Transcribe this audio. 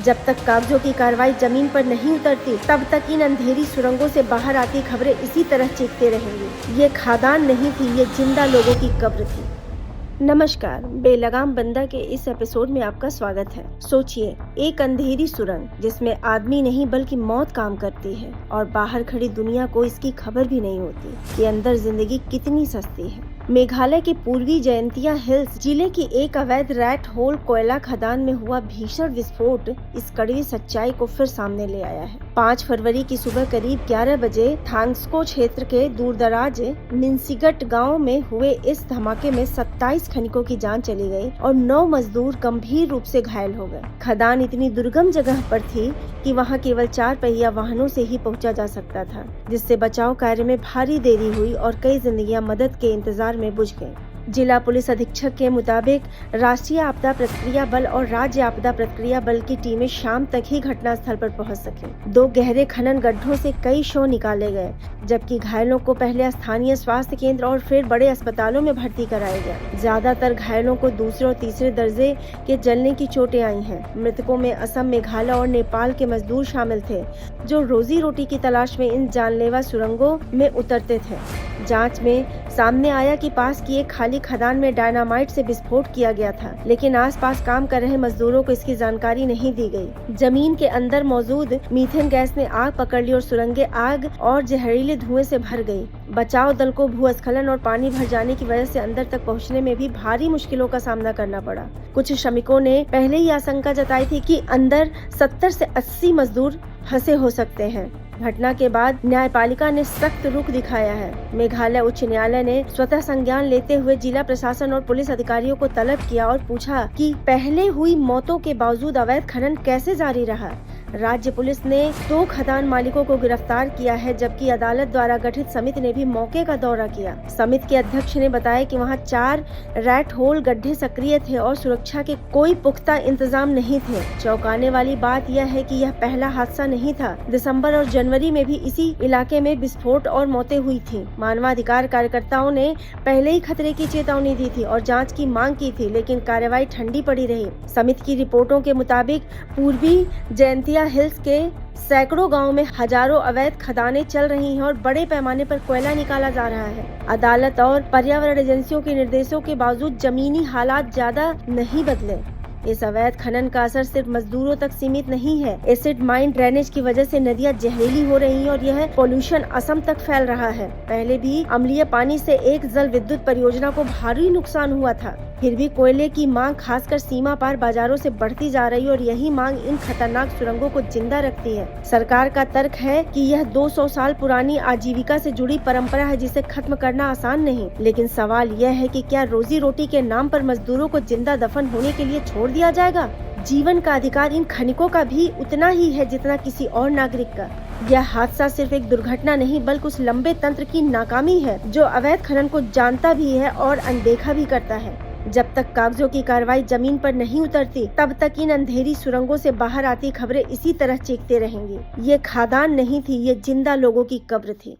जब तक कागजों की कार्रवाई जमीन पर नहीं उतरती तब तक इन अंधेरी सुरंगों से बाहर आती खबरें इसी तरह चीखते रहेंगी। ये खादान नहीं थी, ये जिंदा लोगों की कब्र थी। नमस्कार, बेलगाम बंदा के इस एपिसोड में आपका स्वागत है। सोचिए, एक अंधेरी सुरंग जिसमें आदमी नहीं बल्कि मौत काम करती है और बाहर खड़ी दुनिया को इसकी खबर भी नहीं होती कि अंदर जिंदगी कितनी सस्ती है। मेघालय के पूर्वी जयंतिया हिल्स जिले की एक अवैध रैट होल कोयला खदान में हुआ भीषण विस्फोट इस कड़वी सच्चाई को फिर सामने ले आया है। 5 फरवरी की सुबह करीब 11 बजे थांग्सको क्षेत्र के दूरदराज मिंसीगट गांव में हुए इस धमाके में 27 खनिकों की जान चली गई और 9 मजदूर गंभीर रूप से घायल हो गए। खदान इतनी दुर्गम जगह पर थी कि वहां केवल 4 पहिया वाहनों से ही पहुंचा जा सकता था, जिससे बचाव कार्य में भारी देरी हुई और कई जिंदगियां मदद के इंतजार में बुझ गई। जिला पुलिस अधीक्षक के मुताबिक राष्ट्रीय आपदा प्रतिक्रिया बल और राज्य आपदा प्रतिक्रिया बल की टीमें शाम तक ही घटनास्थल पर पहुंच सके। 2 गहरे खनन गड्ढों से कई शव निकाले गए, जबकि घायलों को पहले स्थानीय स्वास्थ्य केंद्र और फिर बड़े अस्पतालों में भर्ती कराया गया। ज्यादातर घायलों को दूसरे और तीसरे दर्जे के जलने की चोटें आई हैं। मृतकों में असम, मेघालय और नेपाल के मजदूर शामिल थे, जो रोजी रोटी की तलाश में इन जानलेवा सुरंगों में उतरते थे। जांच में सामने आया कि पास की एक खाली खदान में डायनामाइट से विस्फोट किया गया था, लेकिन आसपास काम कर रहे मजदूरों को इसकी जानकारी नहीं दी गई। जमीन के अंदर मौजूद मीथेन गैस ने आग पकड़ ली और सुरंगें आग और जहरीले धुएं से भर गई। बचाव दल को भूस्खलन और पानी भर जाने की वजह से अंदर तक पहुंचने में भी भारी मुश्किलों का सामना करना पड़ा। कुछ श्रमिकों ने पहले ही आशंका जताई थी कि अंदर 70 से 80 मजदूर फंसे हो सकते हैं। घटना के बाद न्यायपालिका ने सख्त रुख दिखाया है। मेघालय उच्च न्यायालय ने स्वतः संज्ञान लेते हुए जिला प्रशासन और पुलिस अधिकारियों को तलब किया और पूछा कि पहले हुई मौतों के बावजूद अवैध खनन कैसे जारी रहा। राज्य पुलिस ने 2 खदान मालिकों को गिरफ्तार किया है, जबकि अदालत द्वारा गठित समिति ने भी मौके का दौरा किया। समिति के अध्यक्ष ने बताया कि वहां 4 रैट होल गड्ढे सक्रिय थे और सुरक्षा के कोई पुख्ता इंतजाम नहीं थे। चौंकाने वाली बात यह है कि यह पहला हादसा नहीं था। दिसंबर और जनवरी में भी इसी इलाके में विस्फोट और मौतें हुई थी। मानवाधिकार कार्यकर्ताओं ने पहले ही खतरे की चेतावनी दी थी और जाँच की मांग की थी, लेकिन कार्रवाई ठंडी पड़ी रही। समिति की रिपोर्टों के मुताबिक पूर्वी जयंतिया हिल्स के सैकड़ों गांवों में हजारों अवैध खदानें चल रही हैं और बड़े पैमाने पर कोयला निकाला जा रहा है। अदालत और पर्यावरण एजेंसियों के निर्देशों के बावजूद जमीनी हालात ज्यादा नहीं बदले। इस अवैध खनन का असर सिर्फ मजदूरों तक सीमित नहीं है। एसिड माइन ड्रेनेज की वजह से नदियां जहरीली हो रही हैं और यह पोल्यूशन असम तक फैल रहा है। पहले भी अम्लीय पानी से एक जल विद्युत परियोजना को भारी नुकसान हुआ था। फिर भी कोयले की मांग खासकर सीमा पार बाजारों से बढ़ती जा रही है और यही मांग इन खतरनाक सुरंगों को जिंदा रखती है। सरकार का तर्क है कि यह 200 साल पुरानी आजीविका से जुड़ी परंपरा है, जिसे खत्म करना आसान नहीं। लेकिन सवाल यह है कि क्या रोजी रोटी के नाम पर मजदूरों को जिंदा दफन होने के लिए छोड़ दिया जाएगा? जीवन का अधिकार इन खनिकों का भी उतना ही है जितना किसी और नागरिक का। यह हादसा सिर्फ एक दुर्घटना नहीं बल्कि उस लंबे तंत्र की नाकामी है जो अवैध खनन को जानता भी है और अनदेखा भी करता है। जब तक कागजों की कार्रवाई जमीन पर नहीं उतरती तब तक इन अंधेरी सुरंगों से बाहर आती खबरें इसी तरह चीखते रहेंगी। ये खादान नहीं थी, ये जिंदा लोगों की कब्र थी।